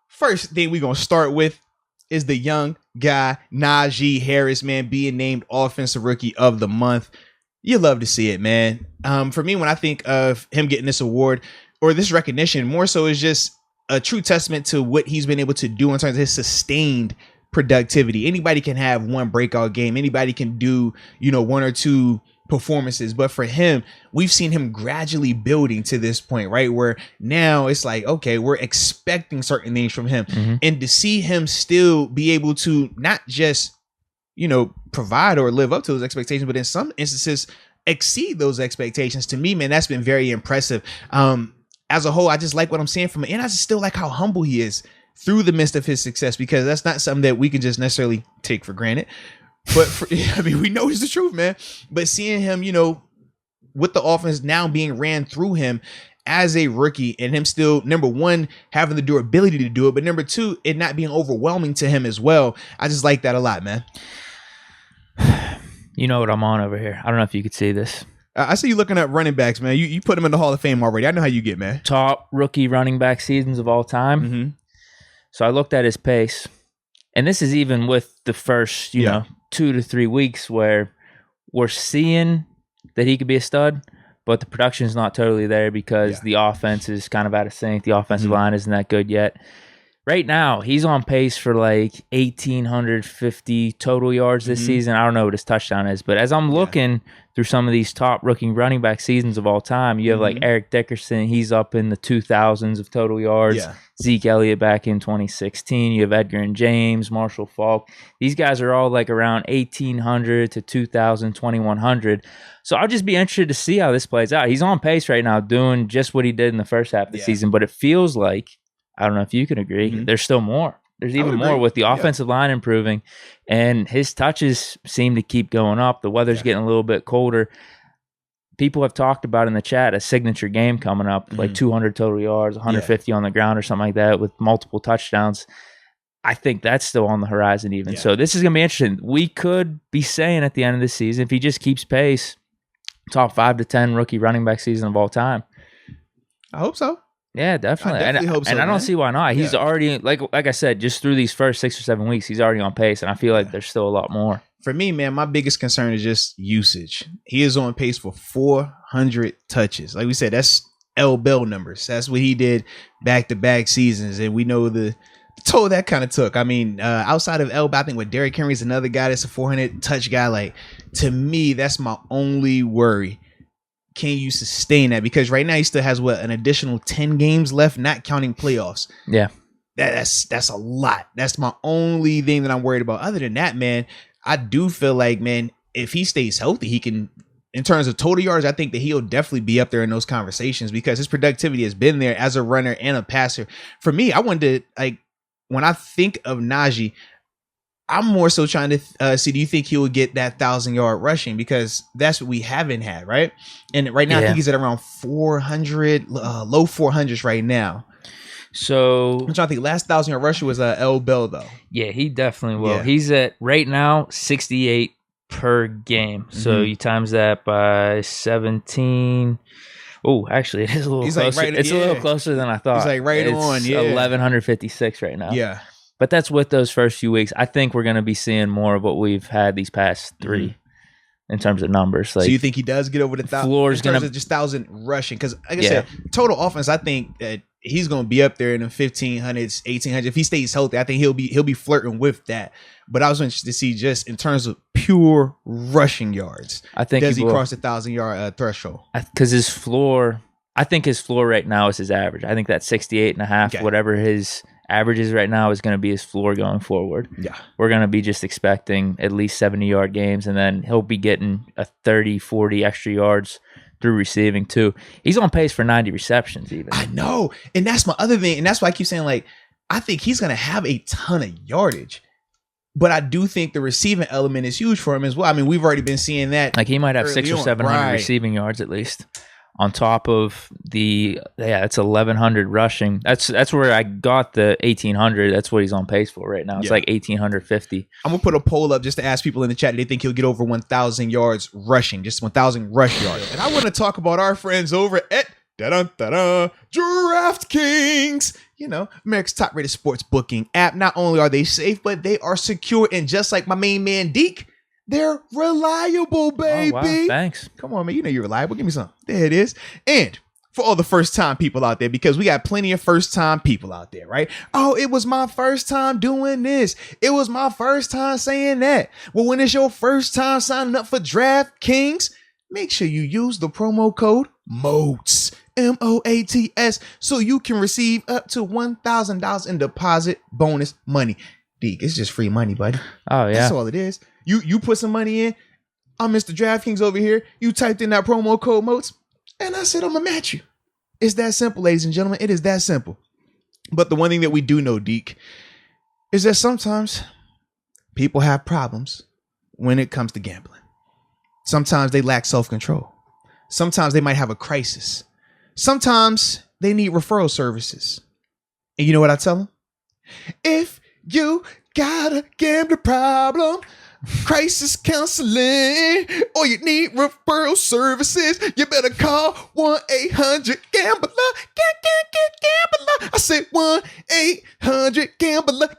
first thing we're going to start with is the young guy, Najee Harris, man, being named Offensive Rookie of the Month. You love to see it, man. For me, when I think of him getting this award or this recognition, more so is just a true testament to what he's been able to do in terms of his sustained productivity. Anybody can have one breakout game. Anybody can do, one or two performances. But for him, we've seen him gradually building to this point, right? Where now it's like, okay, we're expecting certain things from him. Mm-hmm. And to see him still be able to not just, provide or live up to those expectations, but in some instances exceed those expectations, to me, man, that's been very impressive. As a whole, I just like what I'm seeing from him. And I just still like how humble he is through the midst of his success, because that's not something that we can just necessarily take for granted. But we know it's the truth, man. But seeing him, with the offense now being ran through him as a rookie, and him still, number one, having the durability to do it, but number two, it not being overwhelming to him as well. I just like that a lot, man. You know what I'm on over here. I don't know if you could see this. I see you looking at running backs, man. You put them in the Hall of Fame already. I know how you get, man. Top rookie running back seasons of all time. Mm-hmm. So I looked at his pace, and this is even with the first, 2 to 3 weeks where we're seeing that he could be a stud, but the production is not totally there because the offense is kind of out of sync. The offensive line isn't that good yet. Right now, he's on pace for like 1,850 total yards this season. I don't know what his touchdown is, but as I'm looking through some of these top rookie running back seasons of all time, you have like Eric Dickerson. He's up in the 2,000s of total yards. Yeah. Zeke Elliott back in 2016. You have Edgar and James, Marshall Faulk. These guys are all like around 1,800 to 2,000, 2,100. So I'll just be interested to see how this plays out. He's on pace right now doing just what he did in the first half of the season, but it feels like, I don't know if you can agree, there's still more. There's even more with the offensive line improving, and his touches seem to keep going up. The weather's getting a little bit colder. People have talked about in the chat a signature game coming up, like 200 total yards, 150 on the ground or something like that with multiple touchdowns. I think that's still on the horizon even. So this is going to be interesting. We could be saying at the end of the season, if he just keeps pace, top 5 to 10 rookie running back season of all time. I hope so. Yeah, definitely. I definitely hope so, and I don't man. see why not. He's already, like I said, just through these first 6 or 7 weeks, he's already on pace, and I feel like there's still a lot more. For me, man, my biggest concern is just usage. He is on pace for 400 touches. Like we said, that's L Bell numbers. That's what he did back-to-back seasons, and we know the toll that kind of took. I mean, outside of L Bell, I think with Derrick Henry's another guy that's a 400 touch guy. Like, to me, that's my only worry. Can you sustain that? Because right now he still has an additional 10 games left, not counting playoffs. Yeah. That's a lot. That's my only thing that I'm worried about. Other than that, man, I do feel like, man, if he stays healthy, he can, in terms of total yards, I think that he'll definitely be up there in those conversations because his productivity has been there as a runner and a passer. For me, I wanted to, like, when I think of Najee, I'm more so trying to see, do you think he will get that 1,000-yard rushing? Because that's what we haven't had, right? And right now, I think he's at around 400, low 400s right now. So I'm trying to think. Last 1,000-yard rusher was L Bell, though. Yeah, he definitely will. Yeah. He's at, right now, 68 per game. So you times that by 17. Oh, actually, it is a little closer. Like it's a little closer than I thought. He's like on, 1,156 right now. Yeah. But that's with those first few weeks. I think we're going to be seeing more of what we've had these past 3 in terms of numbers. Like, so you think he does get over the 1,000? Floor's going to just 1,000 rushing? Because like I said, total offense, I think that he's going to be up there in the 1,500s, 1,800s. If he stays healthy, I think he'll be flirting with that. But I was interested to see just in terms of pure rushing yards. I think does he cross the 1,000-yard threshold? Because his floor, I think his floor right now is his average. I think that 68.5, whatever his averages right now is going to be his floor going forward. Yeah. We're going to be just expecting at least 70-yard games, and then he'll be getting a 30, 40 extra yards through receiving too. He's on pace for 90 receptions even. I know. And that's my other thing. And that's why I keep saying, like, I think he's going to have a ton of yardage. But I do think the receiving element is huge for him as well. I mean, we've already been seeing that. Like, he might have 600 or 700 receiving yards at least. On top of it's 1,100 rushing. That's where I got the 1,800. That's what he's on pace for right now. It's like 1,850. I'm gonna put a poll up just to ask people in the chat. Do they think he'll get over 1,000 yards rushing, just 1,000 rush yards? And I want to talk about our friends over at DraftKings. America's top rated sports booking app. Not only are they safe, but they are secure. And just like my main man, Deke, they're reliable, baby. Oh, wow. Thanks. Come on, man. You know you're reliable. Give me some. There it is. And for all the first time people out there, because we got plenty of first time people out there, right? Oh, it was my first time doing this. It was my first time saying that. Well, when it's your first time signing up for DraftKings, make sure you use the promo code MOATS, MOATS, so you can receive up to $1,000 in deposit bonus money. Deke, it's just free money, buddy. Oh, yeah. That's all it is. You put some money in. I'm Mr. DraftKings over here. You typed in that promo code MOATS, and I said I'm going to match you. It's that simple, ladies and gentlemen. It is that simple. But the one thing that we do know, Deke, is that sometimes people have problems when it comes to gambling. Sometimes they lack self-control. Sometimes they might have a crisis. Sometimes they need referral services. And you know what I tell them? If you got a gambling problem, crisis counseling, or you need referral services, you better call 1-800-GAMBLER. Gambler. I said 1-800-GAMBLER.